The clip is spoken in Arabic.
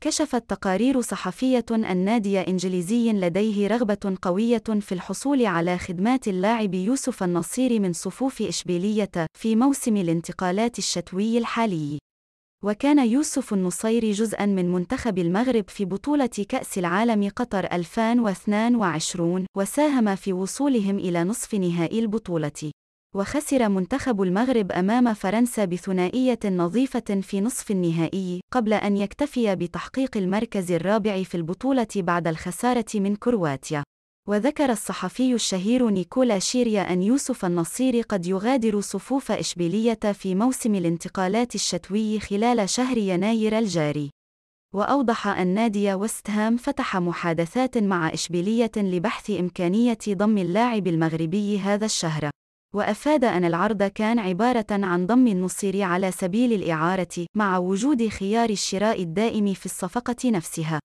كشفت تقارير صحفية أن نادي إنجليزي لديه رغبة قوية في الحصول على خدمات اللاعب يوسف النصيري من صفوف إشبيلية في موسم الانتقالات الشتوي الحالي. وكان يوسف النصيري جزءاً من منتخب المغرب في بطولة كأس العالم قطر 2022 وساهم في وصولهم إلى نصف نهائي البطولة. وخسر منتخب المغرب أمام فرنسا بثنائية نظيفة في نصف النهائي قبل أن يكتفي بتحقيق المركز الرابع في البطولة بعد الخسارة من كرواتيا. وذكر الصحفي الشهير نيكولا شيريا أن يوسف النصيري قد يغادر صفوف إشبيلية في موسم الانتقالات الشتوي خلال شهر يناير الجاري. وأوضح أن نادي وست هام فتح محادثات مع إشبيلية لبحث إمكانية ضم اللاعب المغربي هذا الشهر. وأفاد أن العرض كان عبارة عن ضم النصيري على سبيل الإعارة مع وجود خيار الشراء الدائم في الصفقة نفسها.